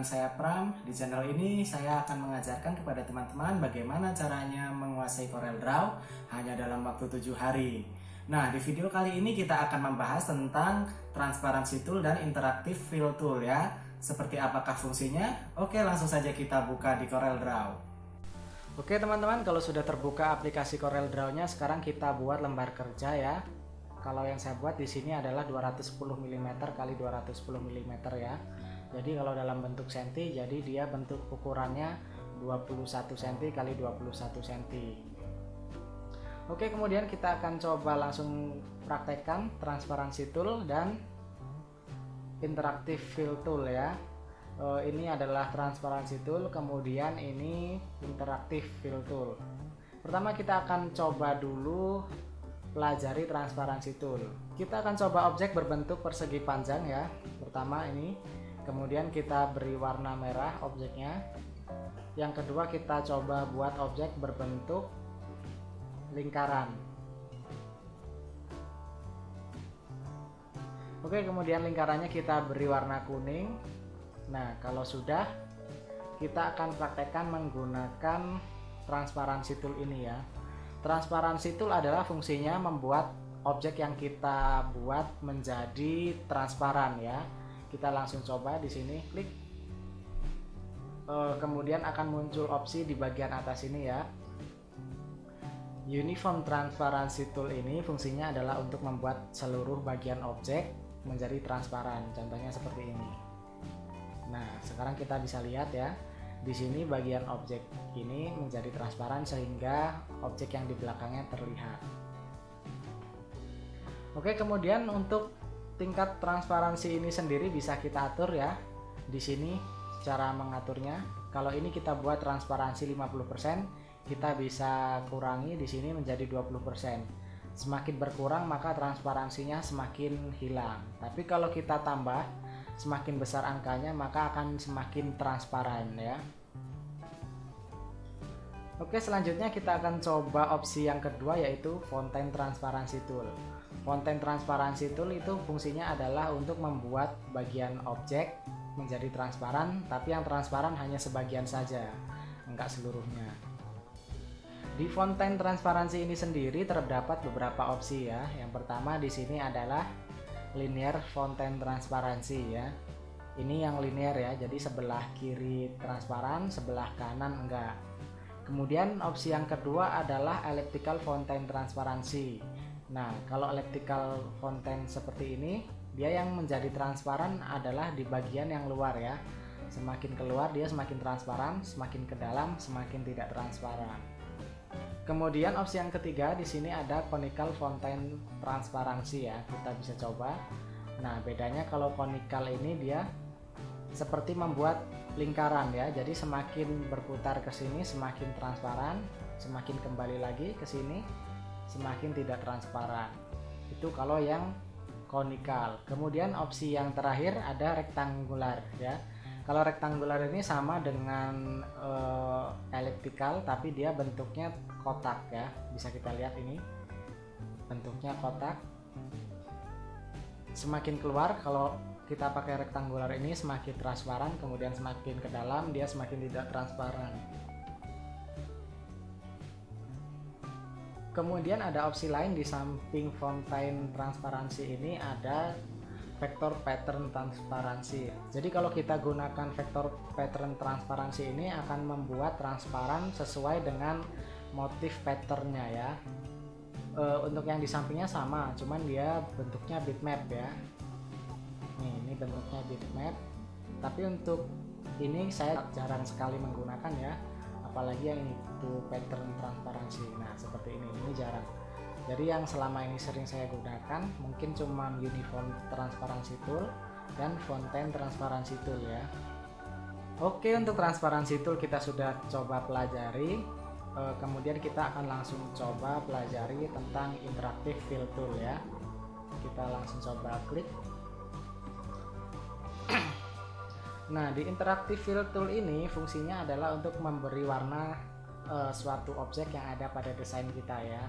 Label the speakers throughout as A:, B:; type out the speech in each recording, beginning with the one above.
A: dengan saya Pram. Di channel ini saya akan mengajarkan kepada teman-teman bagaimana caranya menguasai CorelDRAW hanya dalam waktu 7 hari. Nah, di video kali ini kita akan membahas tentang transparansi tool dan interactive fill tool ya. Seperti apakah fungsinya? Oke, langsung saja kita buka di CorelDRAW. Oke teman-teman, kalau sudah terbuka aplikasi CorelDRAW-nya, sekarang kita buat lembar kerja ya. Kalau yang saya buat di sini adalah 210 mm kali 210 mm ya. Jadi kalau dalam bentuk senti, jadi dia bentuk ukurannya 21 cm kali 21 cm. Oke, kemudian kita akan coba langsung praktekkan transparansi tool dan interactive fill tool ya. Ini adalah transparansi tool, kemudian ini interactive fill tool. Pertama kita akan coba dulu pelajari transparansi tool. Kita akan coba objek berbentuk persegi panjang ya. Pertama ini, kemudian kita beri warna merah objeknya. Yang kedua kita coba buat objek berbentuk lingkaran. Oke, kemudian lingkarannya kita beri warna kuning. Nah, kalau sudah, kita akan praktekkan menggunakan transparansi tool ini ya. Transparansi tool adalah fungsinya membuat objek yang kita buat menjadi transparan ya. Kita langsung coba di sini, klik. Kemudian akan muncul opsi di bagian atas ini ya. Uniform Transparency Tool ini fungsinya adalah untuk membuat seluruh bagian objek menjadi transparan. Contohnya seperti ini. Nah, sekarang kita bisa lihat ya. Di sini bagian objek ini menjadi transparan sehingga objek yang di belakangnya terlihat. Oke, kemudian untuk tingkat transparansi ini sendiri bisa kita atur ya. Di sini cara mengaturnya. Kalau ini kita buat transparansi 50%, kita bisa kurangi di sini menjadi 20%. Semakin berkurang maka transparansinya semakin hilang. Tapi kalau kita tambah semakin besar angkanya maka akan semakin transparan ya. Oke, selanjutnya kita akan coba opsi yang kedua yaitu Fontaine Transparency Tool. Fontaine Transparency Tool itu fungsinya adalah untuk membuat bagian objek menjadi transparan, tapi yang transparan hanya sebagian saja, enggak seluruhnya. Di Fontaine Transparency ini sendiri terdapat beberapa opsi ya. Yang pertama di sini adalah Linear Fontaine Transparency ya. Ini yang linear ya, jadi sebelah kiri transparan, sebelah kanan enggak. Kemudian opsi yang kedua adalah Elliptical Fontaine Transparency. Nah, kalau elliptical fontaine seperti ini, dia yang menjadi transparan adalah di bagian yang luar ya. Semakin keluar dia semakin transparan, semakin ke dalam semakin tidak transparan. Kemudian opsi yang ketiga di sini ada Conical Fontaine Transparency ya. Kita bisa coba. Nah, bedanya kalau conical ini dia seperti membuat lingkaran ya. Jadi semakin berputar ke sini semakin transparan, semakin kembali lagi ke sini semakin tidak transparan. Itu kalau yang conical. Kemudian opsi yang terakhir ada rectangular ya. Kalau rectangular ini sama dengan elliptical tapi dia bentuknya kotak ya. Bisa kita lihat ini. Bentuknya kotak. Semakin keluar kalau kita pakai rectangular ini semakin transparan, kemudian semakin ke dalam dia semakin tidak transparan. Kemudian ada opsi lain di samping Fontaine Transparency ini ada Vector Pattern Transparency. Jadi kalau kita gunakan Vector Pattern Transparency ini akan membuat transparan sesuai dengan motif patternnya ya. Untuk yang di sampingnya sama, cuman dia bentuknya bitmap ya. Ini bentuknya bitmap. Tapi untuk ini saya jarang sekali menggunakan ya. Apalagi yang itu pattern transparansi. Nah, seperti ini jarang. Jadi yang selama ini sering saya gunakan mungkin cuma Uniform Transparency Tool dan Fontaine Transparency Tool ya. Oke, untuk transparansi tool kita sudah coba pelajari. Kemudian kita akan langsung coba pelajari tentang interactive fill tool ya. Kita langsung coba klik. Nah, di interactive fill tool ini fungsinya adalah untuk memberi warna suatu objek yang ada pada desain kita ya.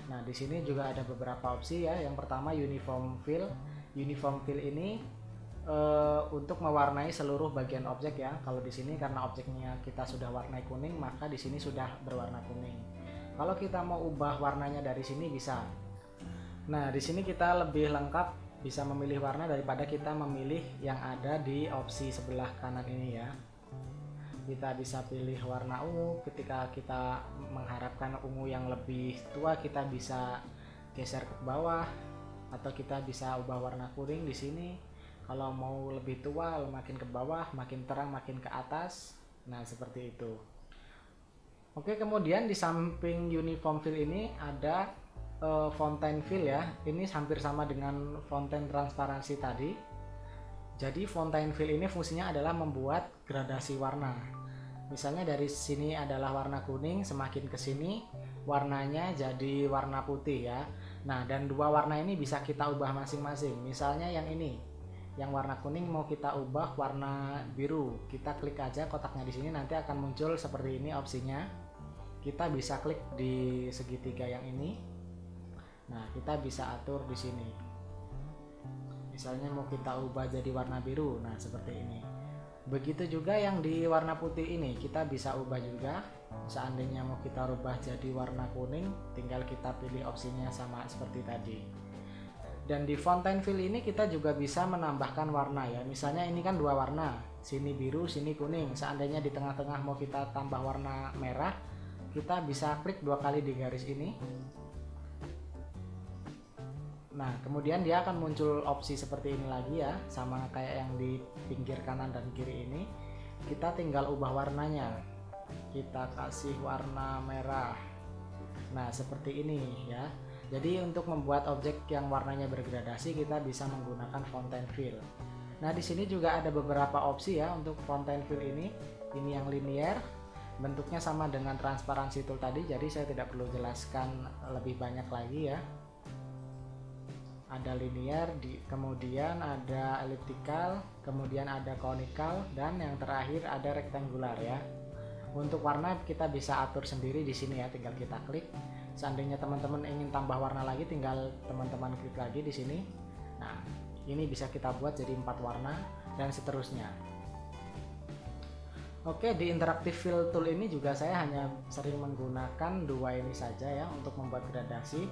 A: Nah, di sini juga ada beberapa opsi ya. Yang pertama uniform fill. Uniform fill ini untuk mewarnai seluruh bagian objek ya. Kalau di sini karena objeknya kita sudah warnai kuning, maka di sini sudah berwarna kuning. Kalau kita mau ubah warnanya dari sini bisa. Nah, di sini kita lebih lengkap bisa memilih warna daripada kita memilih yang ada di opsi sebelah kanan ini ya. Kita bisa pilih warna ungu. Ketika kita mengharapkan ungu yang lebih tua, kita bisa geser ke bawah, atau kita bisa ubah warna kuning di sini. Kalau mau lebih tua, makin ke bawah, makin terang, makin ke atas. Nah, seperti itu. Oke, kemudian di samping uniform fill ini ada fontaine fill ya. Ini hampir sama dengan fontaine transparansi tadi. Jadi fontaine fill ini fungsinya adalah membuat gradasi warna. Misalnya dari sini adalah warna kuning, semakin ke sini warnanya jadi warna putih ya. Nah, dan dua warna ini bisa kita ubah masing-masing. Misalnya yang ini, yang warna kuning mau kita ubah warna biru. Kita klik aja kotaknya di sini, nanti akan muncul seperti ini opsinya. Kita bisa klik di segitiga yang ini. Nah, kita bisa atur di sini. Misalnya mau kita ubah jadi warna biru, nah seperti ini. Begitu juga yang di warna putih ini, kita bisa ubah juga. Seandainya mau kita ubah jadi warna kuning, tinggal kita pilih opsinya sama seperti tadi. Dan di fontaine fill ini kita juga bisa menambahkan warna ya. Misalnya ini kan dua warna, sini biru, sini kuning. Seandainya di tengah-tengah mau kita tambah warna merah, kita bisa klik dua kali di garis ini. Nah, kemudian dia akan muncul opsi seperti ini lagi ya, sama kayak yang di pinggir kanan dan kiri ini. Kita tinggal ubah warnanya. Kita kasih warna merah. Nah, seperti ini ya. Jadi untuk membuat objek yang warnanya bergradasi, kita bisa menggunakan fontaine fill. Nah, di sini juga ada beberapa opsi ya untuk fontaine fill ini. Ini yang linear. Bentuknya sama dengan transparansi tool tadi, jadi saya tidak perlu jelaskan lebih banyak lagi ya. Ada linear, kemudian ada elliptical, kemudian ada conical, dan yang terakhir ada rectangular ya. Untuk warna kita bisa atur sendiri di sini ya, tinggal kita klik. Seandainya teman-teman ingin tambah warna lagi, tinggal teman-teman klik lagi di sini. Nah, ini bisa kita buat jadi 4 warna dan seterusnya. Oke, di interactive fill tool ini juga saya hanya sering menggunakan dua ini saja ya untuk membuat gradasi.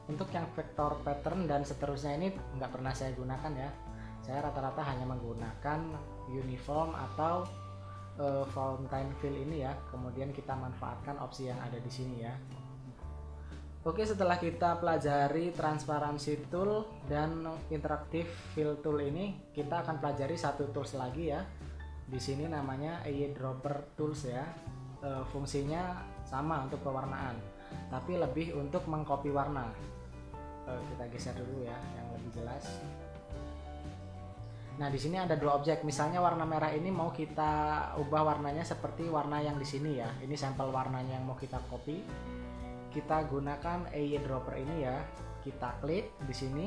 A: Untuk yang vektor pattern dan seterusnya ini nggak pernah saya gunakan ya. Saya rata-rata hanya menggunakan uniform atau fontaine fill ini ya. Kemudian kita manfaatkan opsi yang ada di sini ya. Oke, setelah kita pelajari transparansi tool dan interactive fill tool ini, kita akan pelajari satu tools lagi ya. Di sini namanya eyedropper tools ya. Fungsinya sama untuk pewarnaan, tapi lebih untuk mengcopy warna. Kita geser dulu ya yang lebih jelas. Nah, di sini ada dua objek. Misalnya warna merah ini mau kita ubah warnanya seperti warna yang di sini ya. Ini sampel warnanya yang mau kita copy. Kita gunakan eyedropper ini ya. Kita klik di sini.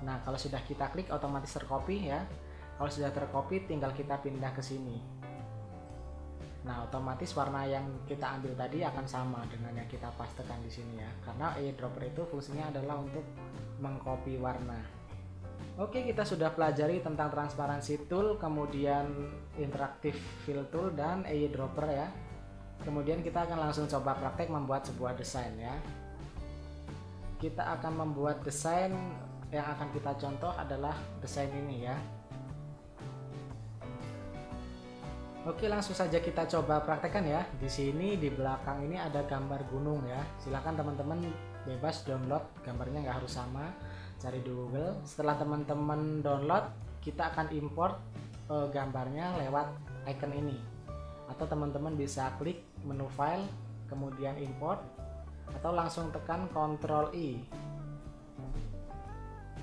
A: Nah, kalau sudah kita klik otomatis tercopy ya. Kalau sudah tercopy tinggal kita pindah ke sini. Nah, otomatis warna yang kita ambil tadi akan sama dengan yang kita pastekan di sini ya. Karena eyedropper itu fungsinya adalah untuk mengcopy warna. Oke, kita sudah pelajari tentang transparansi tool, kemudian interactive fill tool dan eyedropper ya. Kemudian kita akan langsung coba praktek membuat sebuah desain ya. Kita akan membuat desain yang akan kita contoh adalah desain ini ya. Oke, langsung saja kita coba praktekkan ya. Di sini di belakang ini ada gambar gunung ya. Silakan teman-teman bebas download, gambarnya nggak harus sama. Cari di Google. Setelah teman-teman download, kita akan import gambarnya lewat icon ini. Atau teman-teman bisa klik menu file, kemudian import, atau langsung tekan Ctrl I.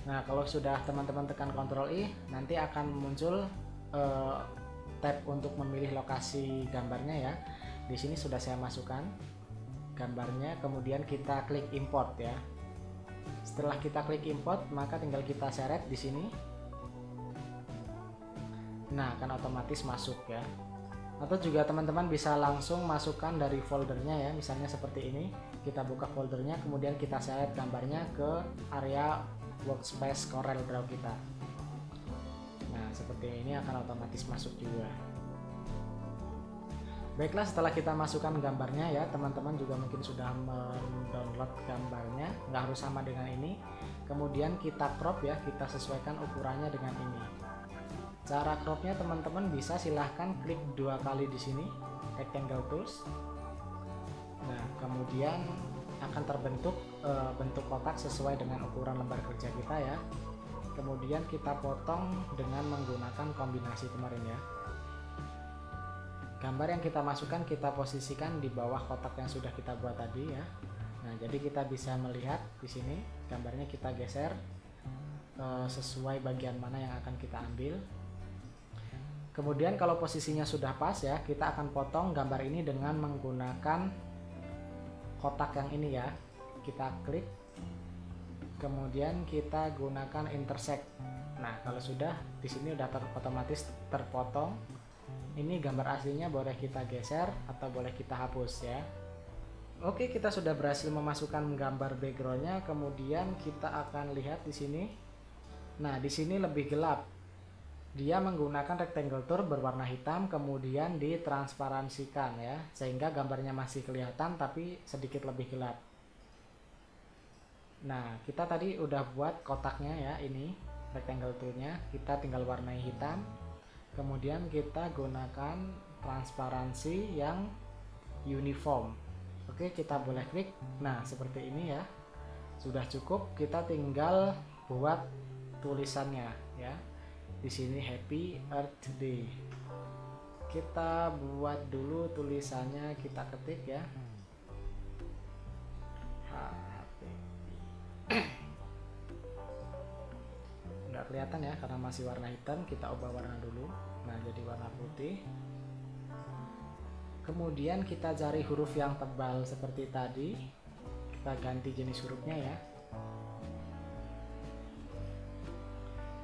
A: Nah, kalau sudah teman-teman tekan Ctrl I, nanti akan muncul tab untuk memilih lokasi gambarnya ya. Di sini sudah saya masukkan gambarnya, kemudian kita klik import ya. Setelah kita klik import, maka tinggal kita seret di sini. Nah, akan otomatis masuk ya. Atau juga teman-teman bisa langsung masukkan dari foldernya ya, misalnya seperti ini. Kita buka foldernya, kemudian kita seret gambarnya ke area workspace Corel Draw kita. seperti ini akan otomatis masuk juga. Baiklah, setelah kita masukkan gambarnya ya, teman-teman juga mungkin sudah mendownload gambarnya, nggak harus sama dengan ini. Kemudian kita crop ya, kita sesuaikan ukurannya dengan ini. Cara cropnya teman-teman bisa silahkan klik 2 kali di sini, rectangle tools. Nah, kemudian akan terbentuk bentuk kotak sesuai dengan ukuran lembar kerja kita ya. Kemudian kita potong dengan menggunakan kombinasi kemarin ya. Gambar yang kita masukkan kita posisikan di bawah kotak yang sudah kita buat tadi ya. Nah, jadi kita bisa melihat di sini gambarnya kita geser sesuai bagian mana yang akan kita ambil. Kemudian kalau posisinya sudah pas ya, kita akan potong gambar ini dengan menggunakan kotak yang ini ya. Kita klik, kemudian kita gunakan intersect. Nah, kalau sudah di sini udah otomatis terpotong. Ini gambar aslinya, boleh kita geser atau boleh kita hapus ya. Oke, kita sudah berhasil memasukkan gambar backgroundnya. Kemudian kita akan lihat di sini. Nah, di sini lebih gelap. Dia menggunakan rectangle tool berwarna hitam, kemudian ditransparansikan ya, sehingga gambarnya masih kelihatan tapi sedikit lebih gelap. Nah, kita tadi udah buat kotaknya ya, ini rectangle toolnya. Kita tinggal warnai hitam. Kemudian kita gunakan transparansi yang uniform. Oke, kita boleh klik. Nah, seperti ini ya. Sudah cukup, kita tinggal buat tulisannya ya. Di sini Happy Earth Day. Kita buat dulu tulisannya, kita ketik ya. Nggak kelihatan ya karena masih warna hitam. Kita ubah warna dulu, nah jadi warna putih. Kemudian kita cari huruf yang tebal seperti tadi, kita ganti jenis hurufnya ya.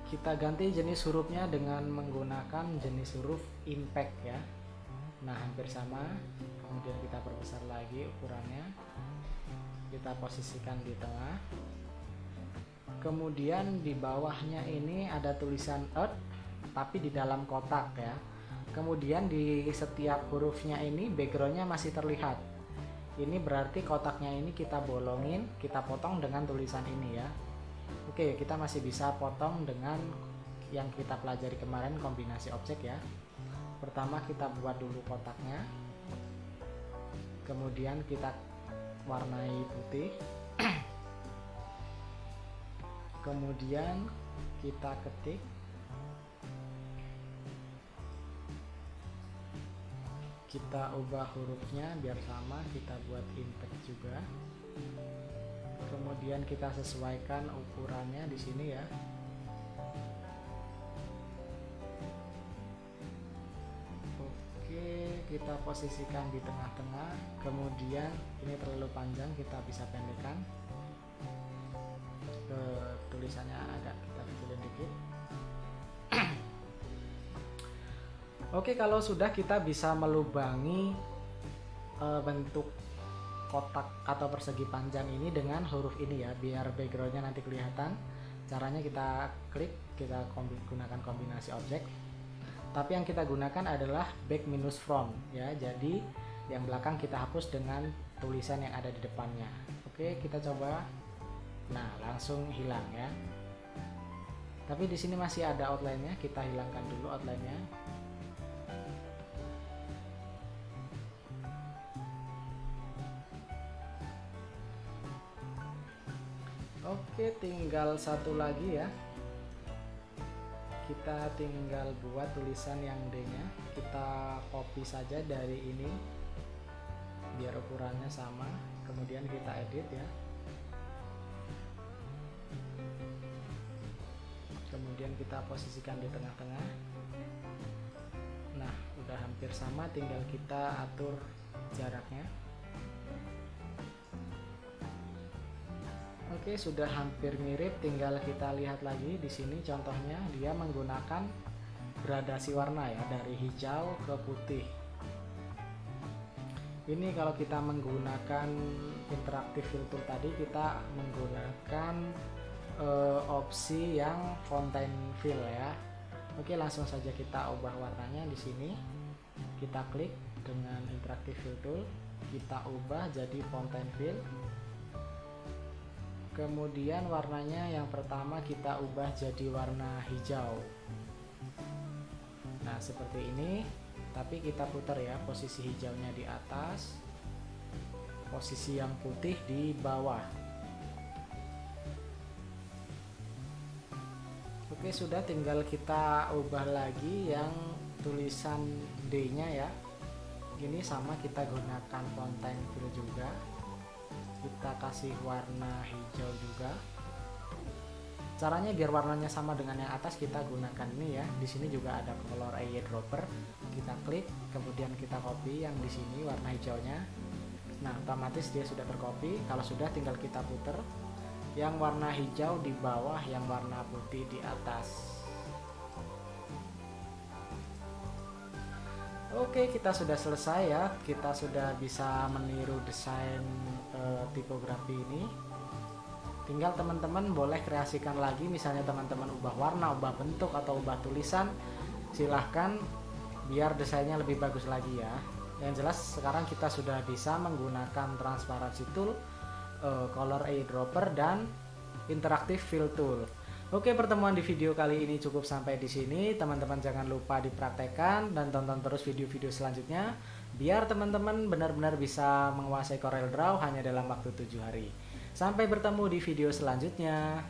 A: Kita ganti jenis hurufnya dengan menggunakan jenis huruf impact ya. Nah, hampir sama. Kemudian kita perbesar lagi ukurannya, kita posisikan di tengah. Kemudian di bawahnya ini ada tulisan Earth tapi di dalam kotak ya. Kemudian di setiap hurufnya ini backgroundnya masih terlihat. Ini berarti kotaknya ini kita bolongin, kita potong dengan tulisan ini ya. Oke, kita masih bisa potong dengan yang kita pelajari kemarin, kombinasi objek ya. Pertama kita buat dulu kotaknya, kemudian kita warnai putih. Kemudian kita ketik, kita ubah hurufnya biar sama, kita buat impact juga. Kemudian kita sesuaikan ukurannya di sini ya. Oke, kita posisikan di tengah-tengah. Kemudian ini terlalu panjang, kita bisa pendekkan. Tulisannya agak kita kecilin dikit. Oke, kalau sudah kita bisa melubangi bentuk kotak atau persegi panjang ini dengan huruf ini ya, biar backgroundnya nanti kelihatan. Caranya kita klik, kita gunakan kombinasi objek, tapi yang kita gunakan adalah back minus front ya, jadi yang belakang kita hapus dengan tulisan yang ada di depannya. Oke, kita coba. Nah, langsung hilang ya. Tapi di sini masih ada outline-nya, kita hilangkan dulu outline-nya. Oke, tinggal satu lagi ya. Kita tinggal buat tulisan yang D-nya. Kita copy saja dari ini biar ukurannya sama. Kemudian kita edit ya. Kemudian kita posisikan di tengah-tengah. Nah, udah hampir sama, tinggal kita atur jaraknya. Oke, sudah hampir mirip, tinggal kita lihat lagi di sini contohnya dia menggunakan gradasi warna ya, dari hijau ke putih. Ini kalau kita menggunakan interaktif filter tadi, kita menggunakan opsi yang fountain fill ya. Oke, langsung saja kita ubah warnanya di sini. Kita klik dengan interactive fill tool, kita ubah jadi fountain fill. Kemudian warnanya yang pertama kita ubah jadi warna hijau. Nah, seperti ini, tapi kita putar ya, posisi hijaunya di atas, posisi yang putih di bawah. Oke, sudah, tinggal kita ubah lagi yang tulisan D-nya ya. Ini sama, kita gunakan fountain fill juga. Kita kasih warna hijau juga. Caranya biar warnanya sama dengan yang atas, kita gunakan ini ya. Di sini juga ada color eyedropper. Kita klik, kemudian kita copy yang di sini warna hijaunya. Nah, otomatis dia sudah tercopy. Kalau sudah, tinggal kita putar. Yang warna hijau di bawah, yang warna putih di atas. Oke, kita sudah selesai ya. Kita sudah bisa meniru desain tipografi ini. Tinggal teman-teman boleh kreasikan lagi, misalnya teman-teman ubah warna, ubah bentuk, atau ubah tulisan, silahkan biar desainnya lebih bagus lagi ya. Yang jelas sekarang kita sudah bisa menggunakan transparansi tool, color eyedropper, dan interactive fill tool. Oke, pertemuan di video kali ini cukup sampai di sini. Teman-teman jangan lupa dipraktekkan dan tonton terus video-video selanjutnya biar teman-teman benar-benar bisa menguasai Corel Draw hanya dalam waktu 7 hari. Sampai bertemu di video selanjutnya.